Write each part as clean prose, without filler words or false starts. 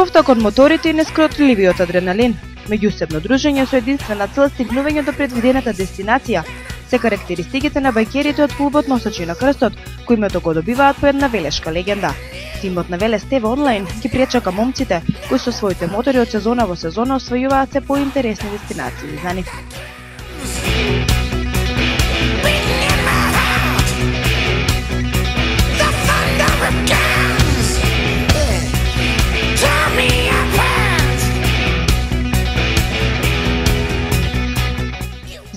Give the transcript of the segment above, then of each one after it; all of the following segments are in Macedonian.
Љубовта кон моторите и нескротливиот адреналин, меѓусебно дружење со единствена цел стигнување до предвидената дестинација, се карактеристиките на бајкерите од клубот Носачи на крстот, кои името го добиваат по една велешка легенда. Тимот на Велес ТВ онлайн ги пречака момците, кои со своите мотори од сезона во сезона освојуваат се поинтересни дестинации за нив.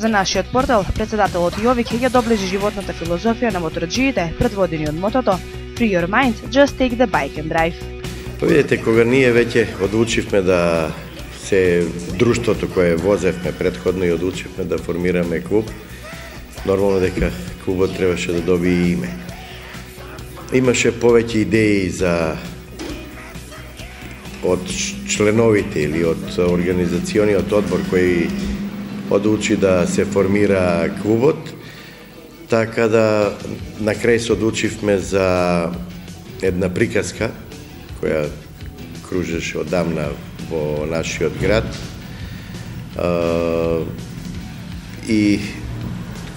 За нашиот портал, председателот Јовик ја доближи животната филозофија на моторџиите, предводени од мотото Free your mind, just take the bike and drive. Видите, кога ние веќе одлучивме да се друштвото кое возевме претходно и одлучивме да формираме клуб, нормално дека клубот требаше да добие име. Имаше повеќе идеи од членовите или од организациониот одбор кој одлучи да се формира клубот, така да на крај се одлучивме за една приказка која кружеше одамна во нашиот град и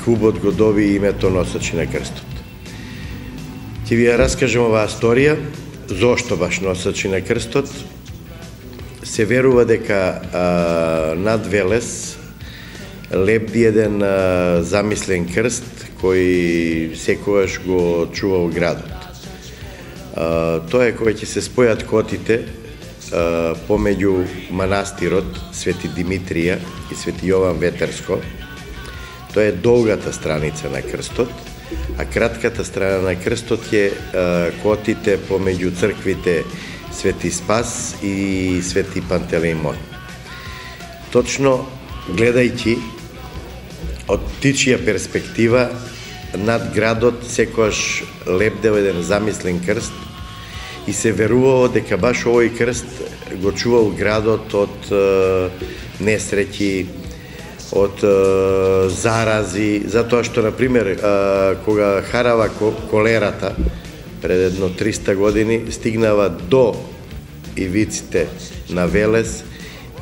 клубот го доби името Носачи на крстот. Ќе ви ја раскажем оваа сторија, зошто баш Носачи на крстот. Се верува дека над Велес лебди еден замислен крст кој секогаш го чувал градот. Тоа е кој ќе се спојат котите помеѓу манастирот Свети Димитрија и Свети Јован Ветерско. Тоа е долгата страница на крстот, а кратката страна на крстот е котите помеѓу црквите Свети Спас и Свети Пантелеймон. Точно гледајќи од птичја перспектива, над градот секојаш лебдел еден замислен крст и се верувало дека баш овој крст го чувал градот од несреќи, од зарази, затоа што, например, кога харава колерата пред едно 300 години, стигнава до ивиците на Велес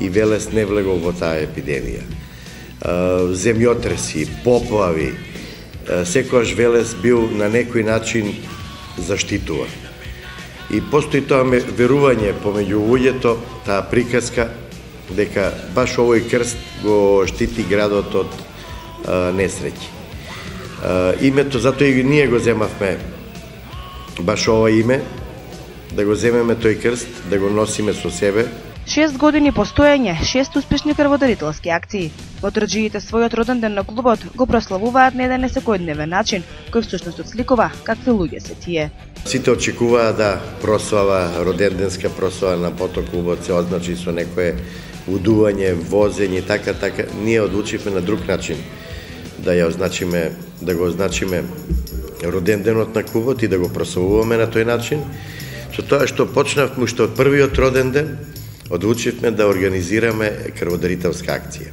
и Велес не влегол во таа епидемија. Земјотреси, поплави, секојаш Велес бил на некој начин заштитуван. И постои тоа верување помеѓу луѓето, таа приказка, дека баш овој крст го штити градот од несреќи. Името, затоа и ние го земавме баш ова име, да го земеме тој крст, да го носиме со себе. 6 години постоење, 6 успешни крводарителски акции. Моторџиите својот роден ден на клубот го прославуваат на еден секојдневен начин, кој всушност отсликува какви луѓе се тие. Сите очекуваат да прослава, роденденска прослава на мотоклубот се означи со некое удување, возење, така. Ние одлучивме на друг начин да го означиме роденденот на клубот и да го прославуваме на тој начин. Со тоа што почнавме уште од првиот роден ден, одлучивме да организираме крводарителска акција.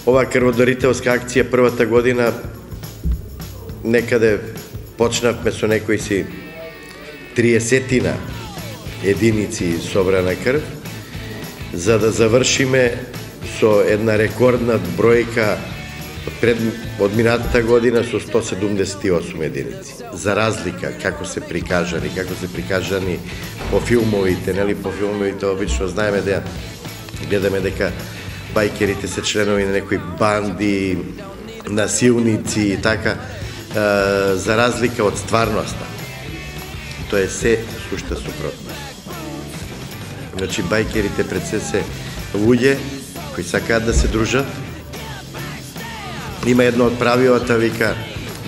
Оваа крводарителска акција првата година некаде почнавме со некои си 30 единици собрана крв, за да завршиме со една рекордна бројка од минатата година со 178 единици. За разлика како се прикажани по филмовите, нели, по филмовите обично знаеме да гледаме дека бајкерите се членови на некои банди, насилници и така, за разлика од стварноста. Тоа е се сушта супротно. Значи, бајкерите пред се луѓе кои сакаат да се дружат. Има едно од правилата, вика,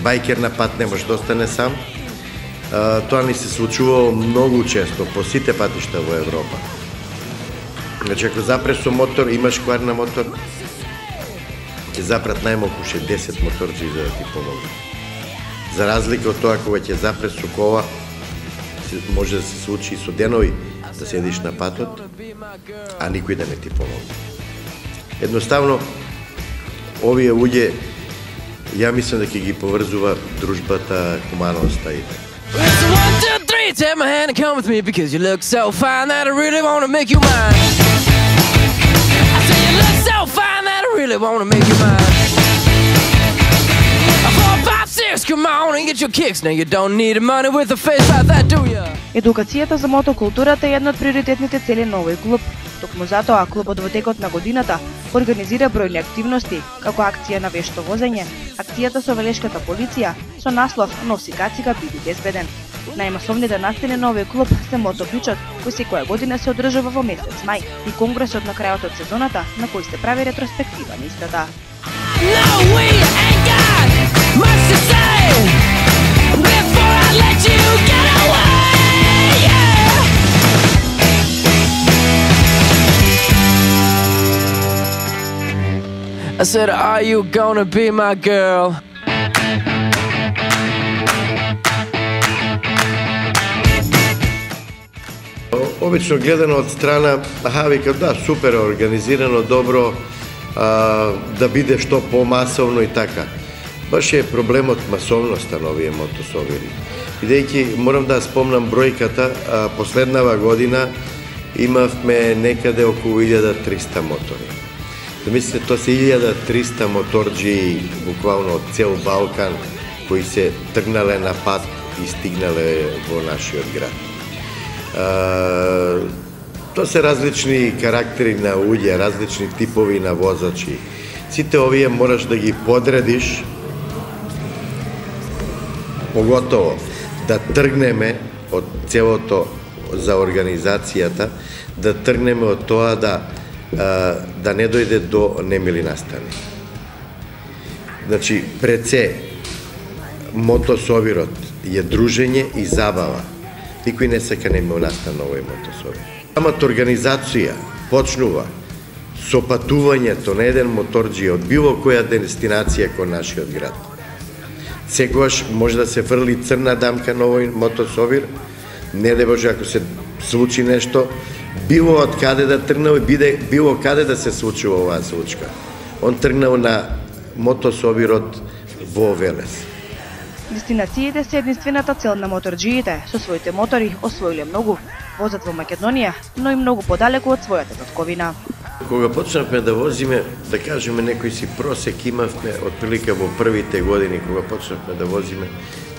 бајкер на пат не може да остане сам. Тоа ни се случувало многу често по сите патишта во Европа. Значи, ако запреш со мотор, имаш квар на мотор, ќе запрат најмалку 10 моторџи за да ти помогне. За разлика од тоа, кога ќе запреш со кола, може да се случи и со денови да седиш на патот, а никој да не ти помогне. Едноставно, овие луѓе, ја мислам дека ги поврзува дружбата, хуманоста и така. Hey, take my hand and come with me because you look so fine that I really want to make you mine. I say you look so fine that I really want to make you mine. 4, 5, 6, come on and get your kicks. Now you don't need money with a face like that, do ya? Едукацијата за мотокултурата е една од приоритетните цели на овој клуб. Токму затоа клубот во текот на годината организира бројни активности, како акција на вешто возење, акцијата со велешката полиција со наслов "Носи кацика, биди безбеден". Најмасовните настани на овој клуб се мотобичот, кој секоја година се одржува во месец мај, и конгресот на крајот од сезоната, на кој се прави ретроспектива на истата. No, we ain't got much to say before I let you get away. I said, are you gonna be my girl? Обично гледано од страна, вика, да, супер, организирано, добро, да биде што помасовно и така. Баш е проблемот масовноста на овие мотосовири. Бидејќи, морам да спомнам бројката, последнава година имавме некаде околу 1300 мотори. Да мислите, тоа се 1300 моторџи, буквално од цел Балкан, кои се тргнале на пат и стигнале во нашиот град. Тоа се различни карактери на луѓе, различни типови на возачи. Сите овие мораш да ги подредиш, поготово да тргнеме од целото за организацијата, да тргнеме од тоа да не дојде до немили настани. Значи, пред се, мотосовирот е дружење и забава. Никој не сака немил настан на овој мотосовир. Самата организација почнува со патувањето на еден моторџија од било која дестинација кон нашиот град. Секогаш може да се фрли црна дамка на овој мотосовир, не де Боже ако се случи нешто, било од каде да тргнал и било каде да се случува оваа случка. Он тргнал на мотосовирот во Велес. Дестинациите се единствената цел на моторџиите. Со своите мотори освоиле многу, возат во Македонија, но и многу подалеку од својата татковина. Кога почнавме да возиме, да кажеме некој си просек имавме отприлика во првите години кога почнавме да возиме,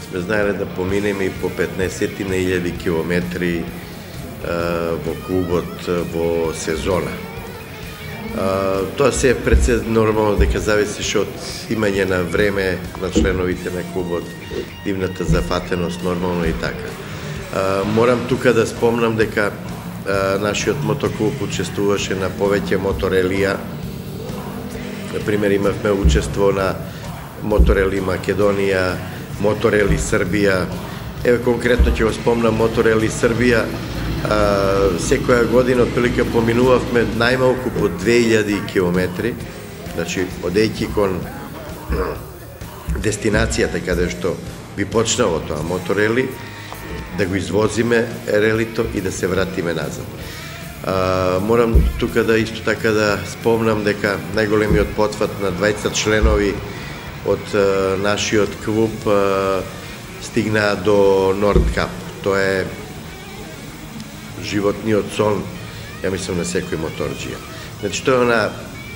сме знаеле да поминеме и по 15.000 километри во клубот во сезона. Тоа се пред се нормално дека зависеше од имање на време на членовите на клубот, дивната зафатеност нормално и така. Морам тука да спомнам дека нашиот мотоклуб учествуваше на повеќе моторелија. Например, имавме учество на Моторели Македонија, Моторели Србија. Еве конкретно ќе го спомнам Моторели Србија. Секоја година отприлика поминувавме најмалку по 2000 километри, значи одејќи кон дестинацијата каде што би почнало тоа моторели, да го извозиме релито и да се вратиме назад. Морам тука да исто така да спомнам дека најголемиот потфат на 20 членови од нашиот клуб стигнаа до Нордкап. Тоа е животниот сон, ја мислам, на секој моторџија. Значи, тоа е на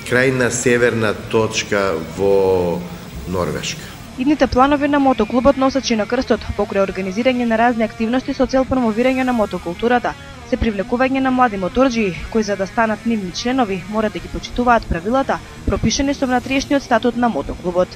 крајна северна точка во Норвешка. Идните планови на мотоклубот Носачи на крстот, покрај организирање на разни активности со цел промовирање на мотокултурата, се привлекување на млади моторџии, кои за да станат нивни членови, мора да ги почитуваат правилата, пропишени со внатрешниот статут на мотоклубот.